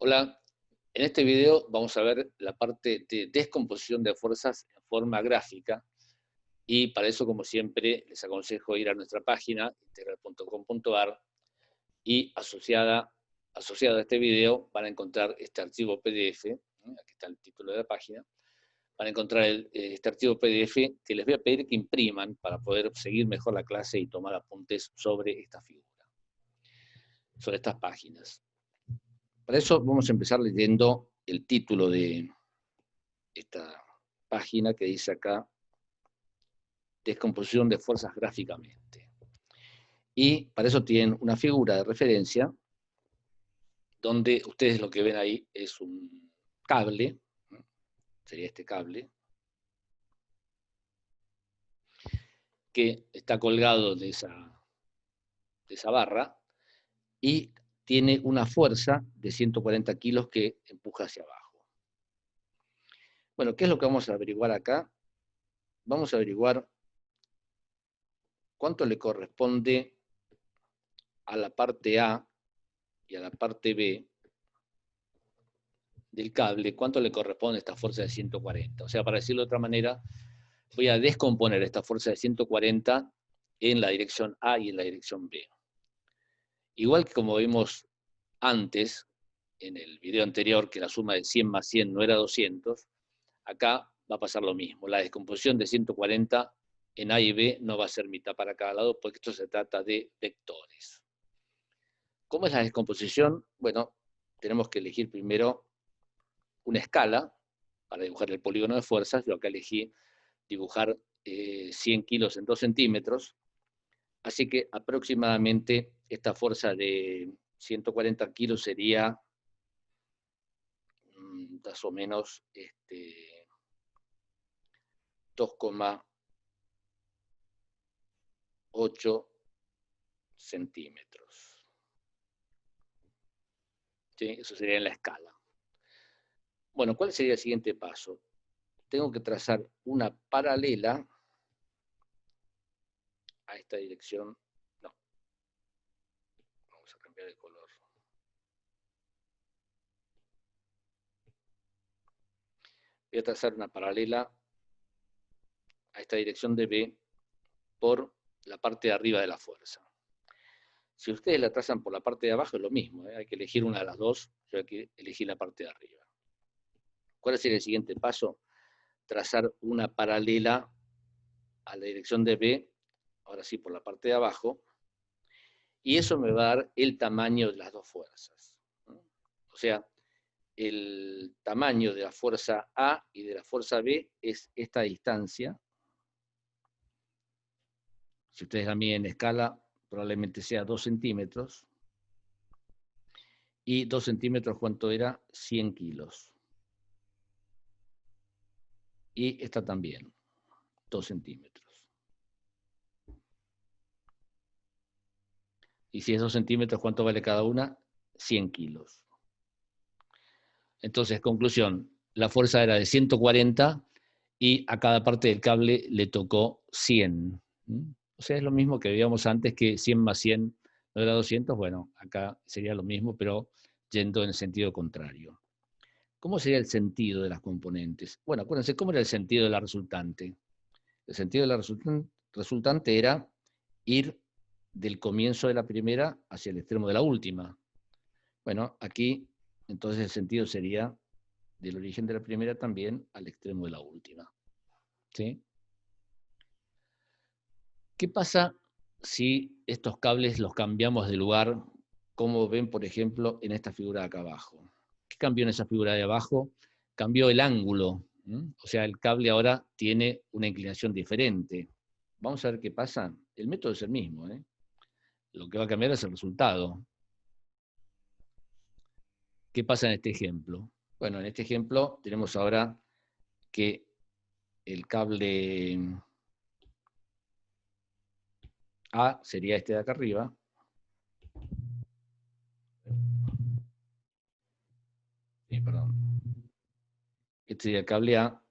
Hola, en este video vamos a ver la parte de descomposición de fuerzas en forma gráfica y para eso, como siempre, les aconsejo ir a nuestra página integral.com.ar y asociado a este video van a encontrar este archivo PDF, aquí está el título de la página, van a encontrar este archivo PDF que les voy a pedir que impriman para poder seguir mejor la clase y tomar apuntes sobre esta figura, sobre estas páginas. Para eso vamos a empezar leyendo el título de esta página que dice acá, descomposición de fuerzas gráficamente. Y para eso tienen una figura de referencia, donde ustedes lo que ven ahí es un cable, sería este cable, que está colgado de esa barra, y tiene una fuerza de 140 kilos que empuja hacia abajo. Bueno, ¿qué es lo que vamos a averiguar acá? Vamos a averiguar cuánto le corresponde a la parte A y a la parte B del cable, cuánto le corresponde a esta fuerza de 140. O sea, para decirlo de otra manera, voy a descomponer esta fuerza de 140 en la dirección A y en la dirección B. Igual que como vimos antes, en el video anterior, que la suma de 100 más 100 no era 200, acá va a pasar lo mismo. La descomposición de 140 en A y B no va a ser mitad para cada lado, porque esto se trata de vectores. ¿Cómo es la descomposición? Bueno, tenemos que elegir primero una escala para dibujar el polígono de fuerzas. Yo acá elegí dibujar 100 kilos en 2 centímetros, así que aproximadamente esta fuerza de 140 kilos sería más o menos 2,8 centímetros. ¿Sí? Eso sería en la escala. Bueno, ¿cuál sería el siguiente paso? Tengo que trazar una paralela a esta dirección. No. Vamos a cambiar de color. Voy a trazar una paralela a esta dirección de B por la parte de arriba de la fuerza. Si ustedes la trazan por la parte de abajo es lo mismo, hay que elegir una de las dos, yo hay que elegir la parte de arriba. ¿Cuál sería el siguiente paso? Trazar una paralela a la dirección de B, ahora sí por la parte de abajo, y eso me va a dar el tamaño de las dos fuerzas. O sea, el tamaño de la fuerza A y de la fuerza B es esta distancia. Si ustedes la miden en escala, probablemente sea 2 centímetros. Y 2 centímetros, ¿cuánto era? 100 kilos. Y esta también, 2 centímetros. Y si es 2 centímetros, ¿cuánto vale cada una? 100 kilos. Entonces, conclusión, la fuerza era de 140 y a cada parte del cable le tocó 100. O sea, es lo mismo que veíamos antes, que 100 más 100 no era 200. Bueno, acá sería lo mismo, pero yendo en sentido contrario. ¿Cómo sería el sentido de las componentes? Bueno, acuérdense, ¿cómo era el sentido de la resultante? El sentido de la resultante era ir del comienzo de la primera hacia el extremo de la última. Bueno, aquí entonces el sentido sería del origen de la primera también al extremo de la última. ¿Sí? ¿Qué pasa si estos cables los cambiamos de lugar, como ven, por ejemplo, en esta figura de acá abajo? ¿Qué cambió en esa figura de abajo? Cambió el ángulo. O sea, el cable ahora tiene una inclinación diferente. Vamos a ver qué pasa. El método es el mismo. Lo que va a cambiar es el resultado. ¿Qué pasa en este ejemplo? Bueno, en este ejemplo tenemos ahora que el cable A sería este de acá arriba. Sí, perdón. Este sería el cable A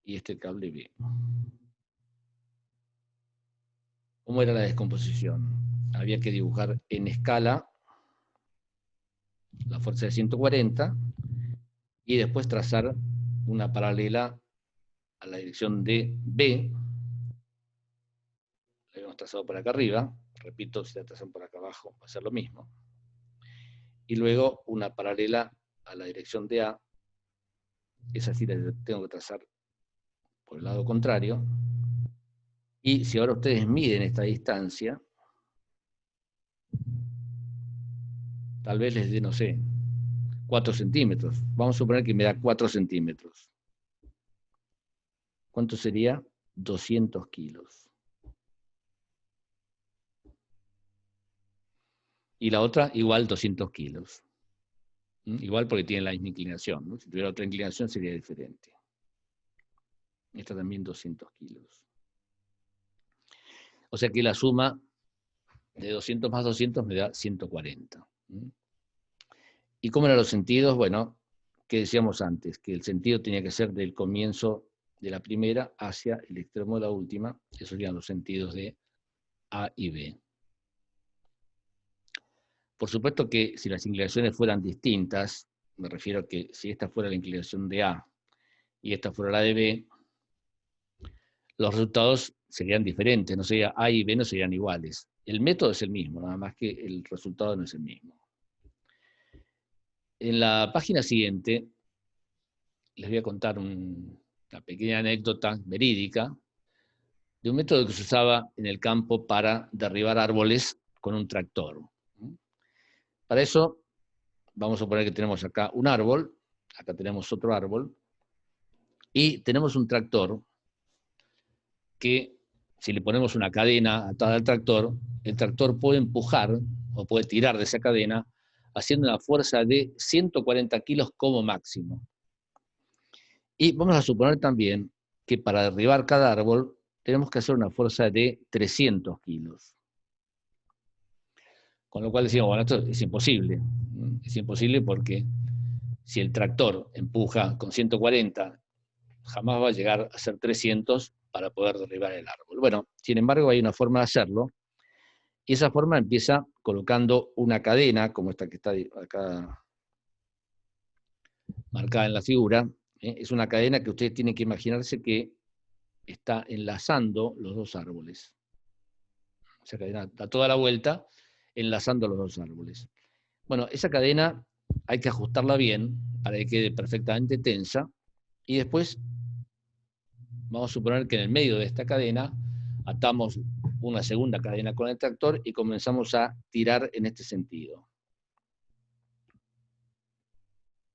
y este el cable B. ¿Cómo era la descomposición? Había que dibujar en escala la fuerza de 140, y después trazar una paralela a la dirección de B, la habíamos trazado por acá arriba, repito, si la trazan por acá abajo va a ser lo mismo, y luego una paralela a la dirección de A, esa sí la tengo que trazar por el lado contrario, y si ahora ustedes miden esta distancia, tal vez les dé, no sé, 4 centímetros. Vamos a suponer que me da 4 centímetros. ¿Cuánto sería? 200 kilos. Y la otra, igual 200 kilos. Igual porque tiene la misma inclinación, ¿no? Si tuviera otra inclinación sería diferente. Esta también 200 kilos. O sea que la suma de 200 más 200 me da 140. ¿Y cómo eran los sentidos? Bueno, que decíamos antes, que el sentido tenía que ser del comienzo de la primera hacia el extremo de la última. Esos serían los sentidos de A y B. Por supuesto que si las inclinaciones fueran distintas, me refiero a que si esta fuera la inclinación de A y esta fuera la de B, los resultados serían diferentes, no sería A y B no serían iguales. El método es el mismo, nada más que el resultado no es el mismo. En la página siguiente les voy a contar una pequeña anécdota verídica de un método que se usaba en el campo para derribar árboles con un tractor. Para eso, vamos a suponer que tenemos acá un árbol, acá tenemos otro árbol, y tenemos un tractor que, si le ponemos una cadena atada al tractor, el tractor puede empujar o puede tirar de esa cadena haciendo una fuerza de 140 kilos como máximo. Y vamos a suponer también que para derribar cada árbol tenemos que hacer una fuerza de 300 kilos. Con lo cual decimos, bueno, esto es imposible. Es imposible porque si el tractor empuja con 140, jamás va a llegar a ser 300 para poder derribar el árbol. Bueno, sin embargo, hay una forma de hacerlo, y esa forma empieza colocando una cadena, como esta que está acá marcada en la figura. Es una cadena que ustedes tienen que imaginarse que está enlazando los dos árboles. Esa cadena da toda la vuelta enlazando los dos árboles. Bueno, esa cadena hay que ajustarla bien para que quede perfectamente tensa, y después vamos a suponer que en el medio de esta cadena atamos una segunda cadena con el tractor y comenzamos a tirar en este sentido,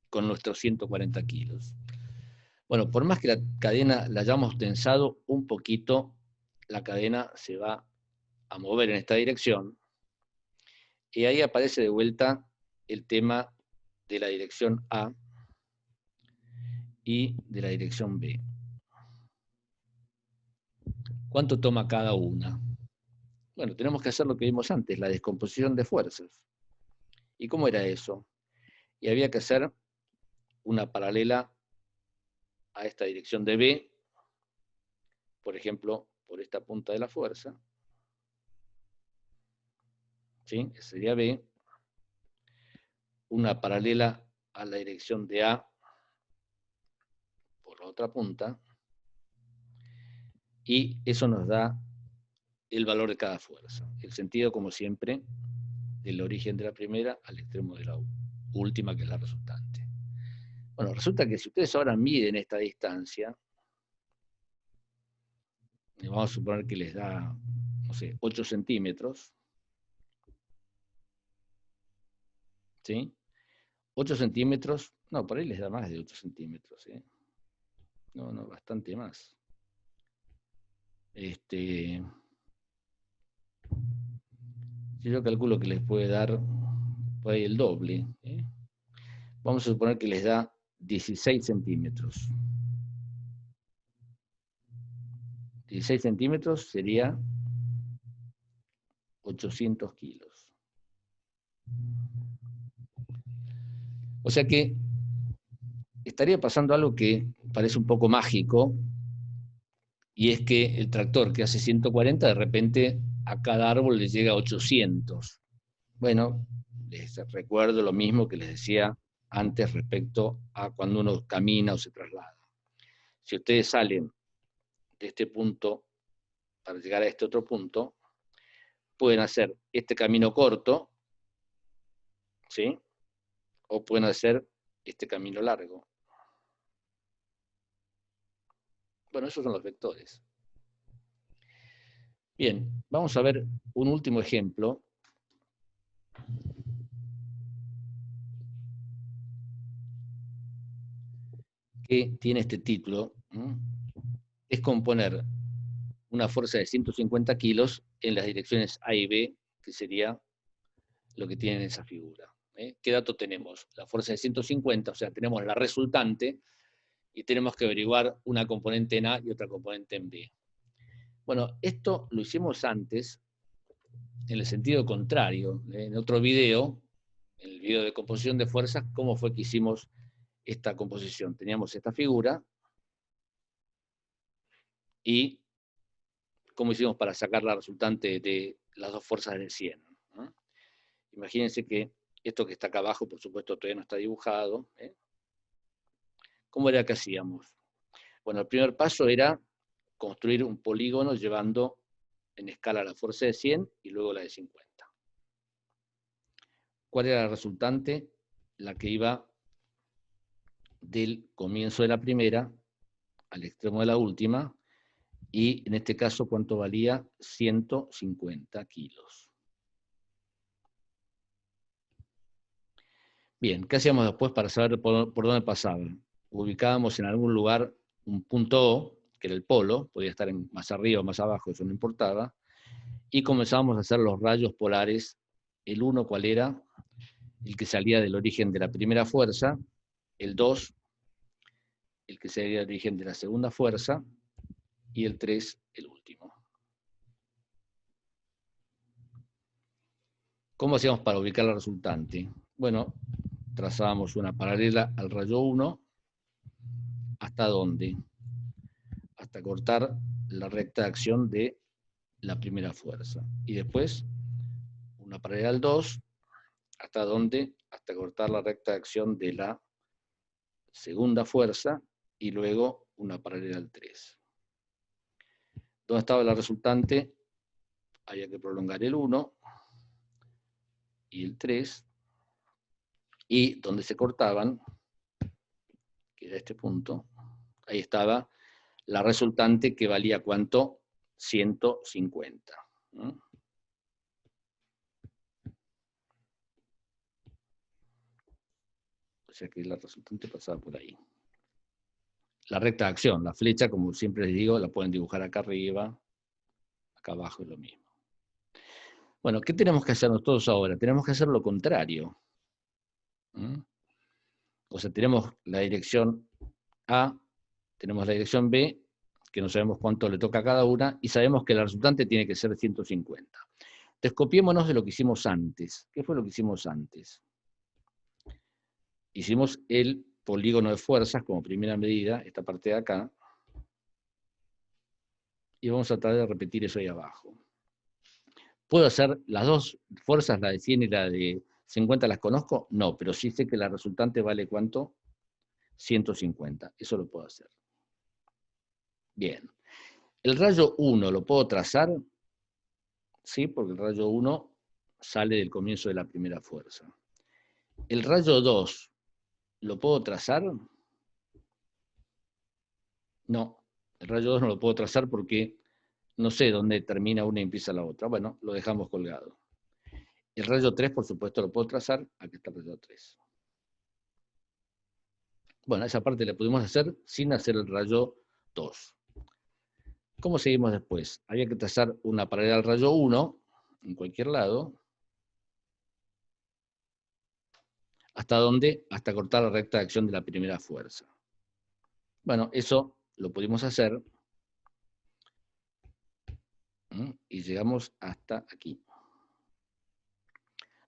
con nuestros 140 kilos. Bueno, por más que la cadena la hayamos tensado un poquito, la cadena se va a mover en esta dirección, y ahí aparece de vuelta el tema de la dirección A y de la dirección B. ¿Cuánto toma cada una? Bueno, tenemos que hacer lo que vimos antes, la descomposición de fuerzas. ¿Y cómo era eso? Y había que hacer una paralela a esta dirección de B, por ejemplo, por esta punta de la fuerza. ¿Sí? Esa sería B. Una paralela a la dirección de A por la otra punta. Y eso nos da el valor de cada fuerza. El sentido, como siempre, del origen de la primera al extremo de la última, que es la resultante. Bueno, resulta que si ustedes ahora miden esta distancia, vamos a suponer que les da, no sé, 8 centímetros, ¿sí? 8 centímetros, no, por ahí les da más de 8 centímetros, ¿eh? No, bastante más. Yo calculo que les puede dar por ahí el doble, ¿eh? Vamos a suponer que les da 16 centímetros. 16 centímetros sería 800 kilos. O sea que estaría pasando algo que parece un poco mágico, y es que el tractor que hace 140, de repente a cada árbol le llega a 800. Bueno, les recuerdo lo mismo que les decía antes respecto a cuando uno camina o se traslada. Si ustedes salen de este punto para llegar a este otro punto, pueden hacer este camino corto, ¿sí? O pueden hacer este camino largo. Bueno, esos son los vectores. Bien, vamos a ver un último ejemplo. Que tiene este título, es componer una fuerza de 150 kilos en las direcciones A y B, que sería lo que tiene en esa figura. ¿Qué dato tenemos? La fuerza de 150, o sea, tenemos la resultante, y tenemos que averiguar una componente en A y otra componente en B. Bueno, esto lo hicimos antes, en el sentido contrario. En otro video, en el video de composición de fuerzas, cómo fue que hicimos esta composición. Teníamos esta figura, y cómo hicimos para sacar la resultante de las dos fuerzas del 100. ¿No? Imagínense que esto que está acá abajo, por supuesto, todavía no está dibujado. ¿Cómo era que hacíamos? Bueno, el primer paso era construir un polígono llevando en escala la fuerza de 100 y luego la de 50. ¿Cuál era la resultante? La que iba del comienzo de la primera al extremo de la última, y en este caso, ¿cuánto valía? 150 kilos. Bien, ¿qué hacíamos después para saber por dónde pasaban? Ubicábamos en algún lugar un punto O, que era el polo, podía estar más arriba o más abajo, eso no importaba, y comenzábamos a hacer los rayos polares. El 1, ¿cuál era? El que salía del origen de la primera fuerza. El 2, el que salía del origen de la segunda fuerza. Y el 3, el último. ¿Cómo hacíamos para ubicar la resultante? Bueno, trazábamos una paralela al rayo 1. ¿Hasta dónde? Hasta cortar la recta de acción de la primera fuerza. Y después, una paralela al 2. ¿Hasta dónde? Hasta cortar la recta de acción de la segunda fuerza. Y luego una paralela al 3. ¿Dónde estaba la resultante? Había que prolongar el 1 y el 3. Y donde se cortaban, que era este punto, ahí estaba la resultante, que valía ¿cuánto? 150. ¿No? O sea que la resultante pasaba por ahí. La recta de acción, la flecha, como siempre les digo, la pueden dibujar acá arriba, acá abajo es lo mismo. Bueno, ¿qué tenemos que hacer nosotros ahora? Tenemos que hacer lo contrario. O sea, tenemos la dirección A, tenemos la dirección B, que no sabemos cuánto le toca a cada una, y sabemos que la resultante tiene que ser 150. Entonces, copiémonos de lo que hicimos antes. ¿Qué fue lo que hicimos antes? Hicimos el polígono de fuerzas como primera medida, esta parte de acá, y vamos a tratar de repetir eso ahí abajo. ¿Puedo hacer las dos fuerzas, la de 100 y la de 50, las conozco? No, pero sí sé que la resultante vale ¿cuánto? 150, eso lo puedo hacer. Bien. ¿El rayo 1 lo puedo trazar? Sí, porque el rayo 1 sale del comienzo de la primera fuerza. ¿El rayo 2 lo puedo trazar? No, el rayo 2 no lo puedo trazar porque no sé dónde termina una y empieza la otra. Bueno, lo dejamos colgado. El rayo 3, por supuesto, lo puedo trazar. Aquí está el rayo 3. Bueno, esa parte la pudimos hacer sin hacer el rayo 2. ¿Cómo seguimos después? Había que trazar una paralela al rayo 1, en cualquier lado. ¿Hasta dónde? Hasta cortar la recta de acción de la primera fuerza. Bueno, eso lo pudimos hacer. Y llegamos hasta aquí.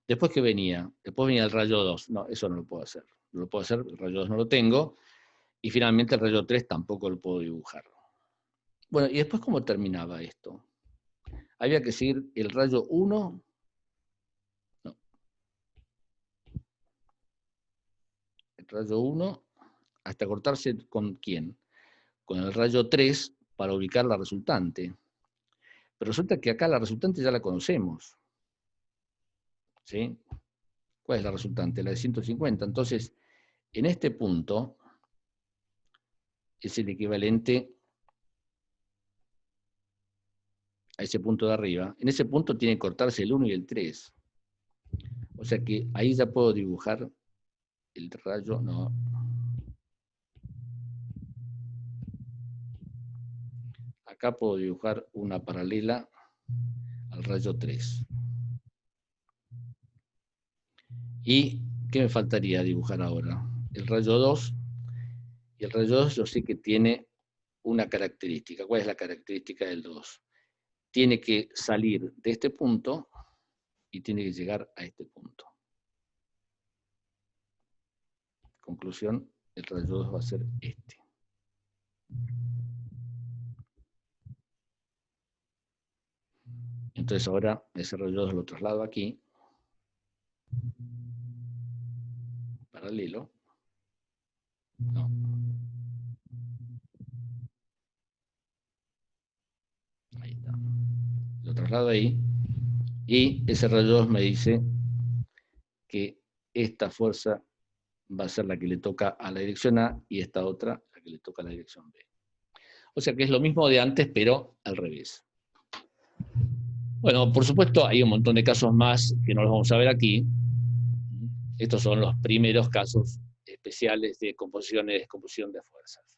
Después, ¿qué venía? Después venía el rayo 2. No, eso no lo puedo hacer. No lo puedo hacer, el rayo 2 no lo tengo. Y finalmente el rayo 3 tampoco lo puedo dibujar. Bueno, ¿y después cómo terminaba esto? Había que seguir el rayo 1. No. el rayo 1, hasta cortarse ¿con quién? Con el rayo 3 para ubicar la resultante. Pero resulta que acá la resultante ya la conocemos. ¿Sí? ¿Cuál es la resultante? La de 150. Entonces, en este punto es el equivalente a ese punto de arriba. En ese punto tiene que cortarse el 1 y el 3. O sea que ahí ya puedo dibujar el rayo, no. Acá puedo dibujar una paralela al rayo 3. ¿Y qué me faltaría dibujar ahora? El rayo 2. Y el rayo 2 yo sé que tiene una característica. ¿Cuál es la característica del 2? Tiene que salir de este punto y tiene que llegar a este punto. Conclusión, el rayo 2 va a ser este. Entonces ahora ese rayo 2 lo traslado aquí, paralelo. No. Ahí está. Lo traslado ahí. Y ese rayo 2 me dice que esta fuerza va a ser la que le toca a la dirección A y esta otra la que le toca a la dirección B. O sea que es lo mismo de antes, pero al revés. Bueno, por supuesto hay un montón de casos más que no los vamos a ver aquí. Estos son los primeros casos especiales de composición y descomposición de fuerzas.